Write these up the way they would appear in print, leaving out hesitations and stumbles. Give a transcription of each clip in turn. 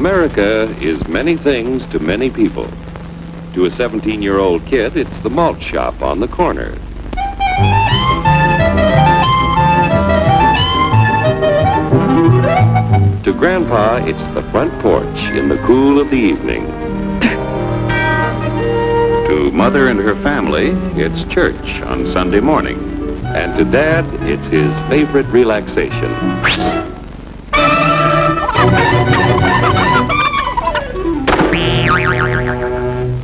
America is many things to many people. To a 17-year-old kid, it's the malt shop on the corner. To Grandpa, it's the front porch in the cool of the evening. To Mother and her family, it's church on Sunday morning. And to Dad, it's his favorite relaxation.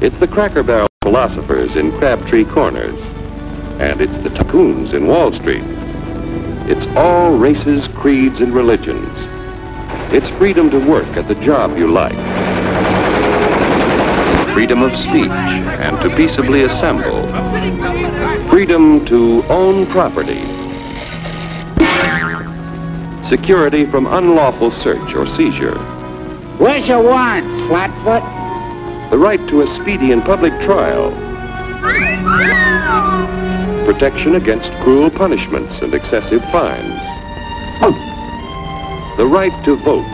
It's the Cracker Barrel philosophers in Crabtree Corners. And it's the tycoons in Wall Street. It's all races, creeds, and religions. It's freedom to work at the job you like. Freedom of speech and to peaceably assemble. Freedom to own property. Security from unlawful search or seizure. What's your want, Flatfoot? The right to a speedy and public trial. Protection against cruel punishments and excessive fines. The right to vote.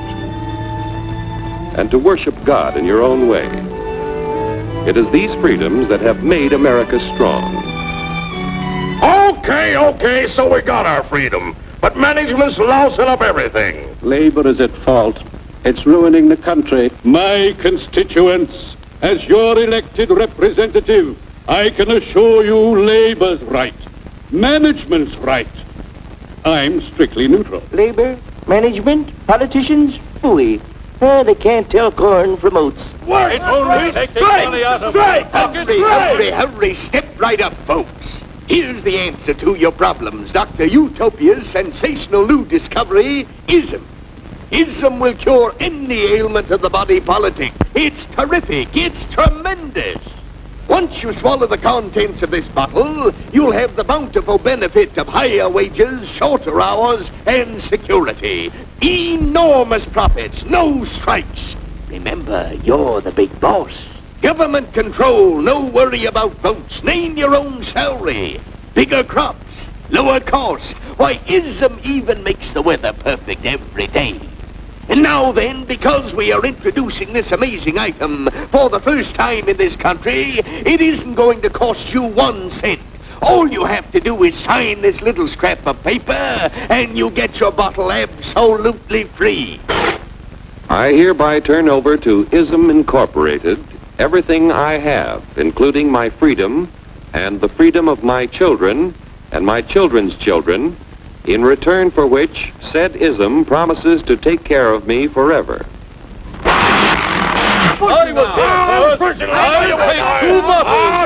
And to worship God in your own way. It is these freedoms that have made America strong. Okay, so we got our freedom. But management's lousing up everything. Labor is at fault. It's ruining the country. My constituents, as your elected representative, I can assure you Labor's right. Management's right. I'm strictly neutral. Labor, management, politicians, phooey. They can't tell corn from oats. Work! It's only take the money out of Hurry, step right up, folks. Here's the answer to your problems. Dr. Utopia's sensational new discovery, ism. Ism will cure any ailment of the body politic. It's terrific. It's tremendous. Once you swallow the contents of this bottle, you'll have the bountiful benefit of higher wages, shorter hours, and security. Enormous profits, no strikes. Remember, you're the big boss. Government control, no worry about votes. Name your own salary. Bigger crops, lower costs. Why, ism even makes the weather perfect every day. And now then, because we are introducing this amazing item for the first time in this country, it isn't going to cost you 1 cent. All you have to do is sign this little scrap of paper, and you get your bottle absolutely free. I hereby turn over to Ism Incorporated everything I have, including my freedom and the freedom of my children and my children's children, in return for which said ism promises to take care of me forever.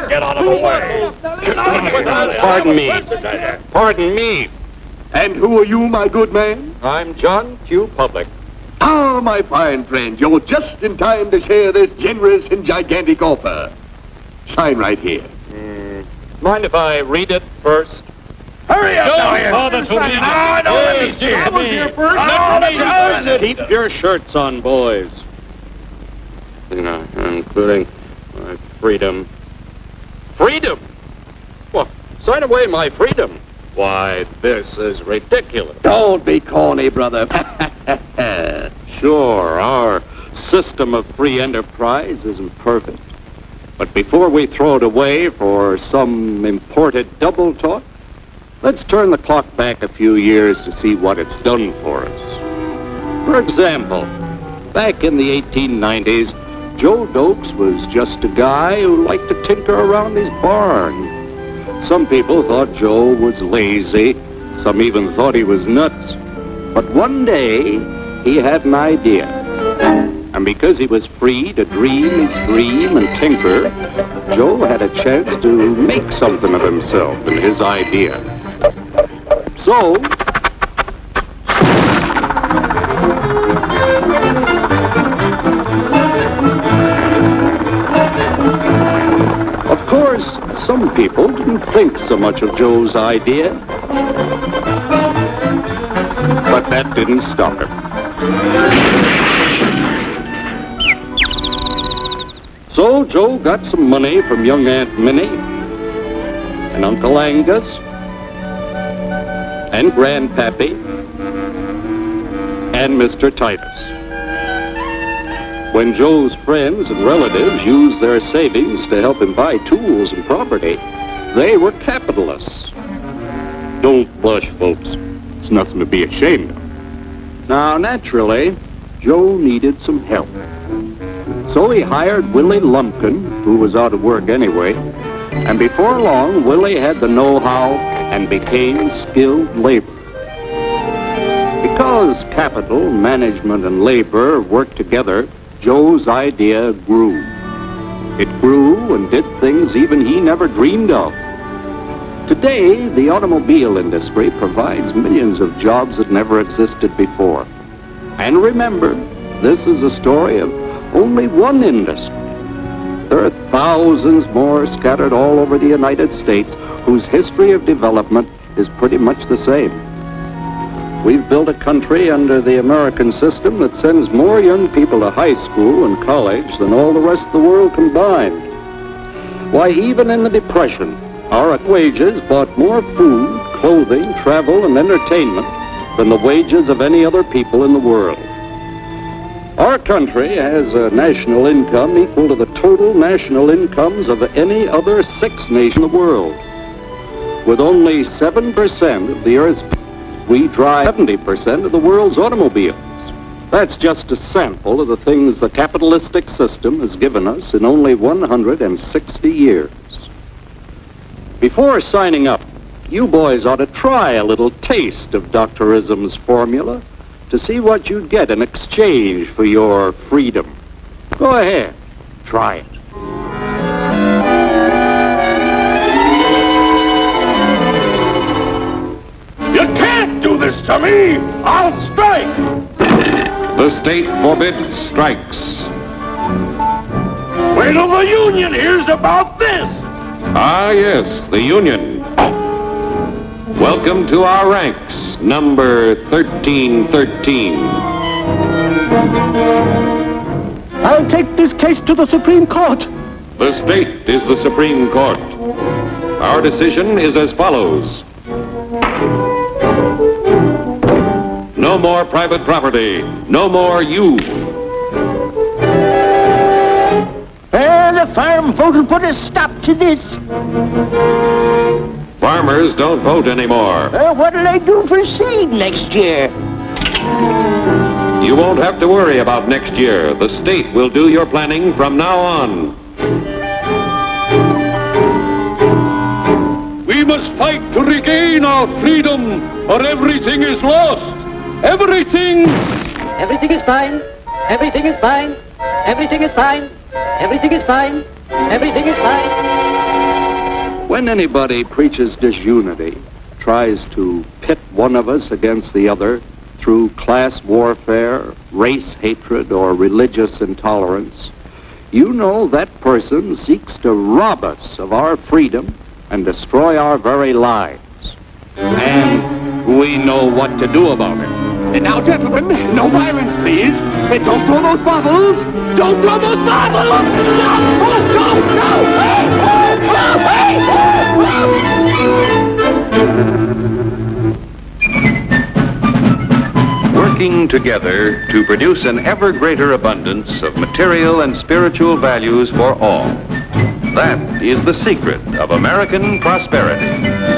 Get out of the way! Pardon me. And who are you, my good man? I'm John Q. Public. Ah, my fine friend, you're just in time to share this generous and gigantic offer. Sign right here. Mind if I read it first? Hurry up, I know what he's here. I was here first. Keep your shirts on, boys. Including my freedom. Freedom? Well, sign away my freedom. Why, this is ridiculous. Don't be corny, brother. Sure, our system of free enterprise isn't perfect. But before we throw it away for some imported double talk, let's turn the clock back a few years to see what it's done for us. For example, back in the 1890s, Joe Dokes was just a guy who liked to tinker around his barn. Some people thought Joe was lazy. Some even thought he was nuts. But one day, he had an idea. And because he was free to dream his dream and tinker, Joe had a chance to make something of himself and his idea. So, of course, some people didn't think so much of Joe's idea, but that didn't stop him. So Joe got some money from young Aunt Minnie and Uncle Angus and Grandpappy and Mr. Titus. When Joe's friends and relatives used their savings to help him buy tools and property, they were capitalists. Don't blush, folks. It's nothing to be ashamed of. Now, naturally, Joe needed some help. So he hired Willie Lumpkin, who was out of work anyway, and before long, Willie had the know-how and became skilled labor. Because capital, management, and labor worked together, Joe's idea grew. It grew and did things even he never dreamed of. Today, the automobile industry provides millions of jobs that never existed before. And remember, this is a story of only one industry. There are thousands more scattered all over the United States whose history of development is pretty much the same. We've built a country under the American system that sends more young people to high school and college than all the rest of the world combined. Why, even in the Depression, our wages bought more food, clothing, travel, and entertainment than the wages of any other people in the world. Our country has a national income equal to the total national incomes of any other 6 nations in the world. With only 7% of the Earth's people, we drive 70% of the world's automobiles. That's just a sample of the things the capitalistic system has given us in only 160 years. Before signing up, you boys ought to try a little taste of Dr. Ism's formula to see what you'd get in exchange for your freedom. Go ahead, try it. You can't do this to me! I'll strike! The state forbids strikes. Wait till the union hears about this! Ah, yes, the union. Welcome to our ranks, number 1313. I'll take this case to the Supreme Court. The state is the Supreme Court. Our decision is as follows. No more private property. No more you. The farm vote will put a stop to this. Farmers don't vote anymore. What'll they do for seed next year? You won't have to worry about next year. The state will do your planning from now on. We must fight to regain our freedom, or everything is lost. Everything! Everything is fine. Everything is fine. Everything is fine. Everything is fine. Everything is fine. When anybody preaches disunity, tries to pit one of us against the other through class warfare, race hatred, or religious intolerance, you know that person seeks to rob us of our freedom and destroy our very lives. And we know what to do about it. And now, gentlemen, no violence, please. And don't throw those bottles. Don't throw those bottles. No! Working together to produce an ever greater abundance of material and spiritual values for all. That is the secret of American prosperity.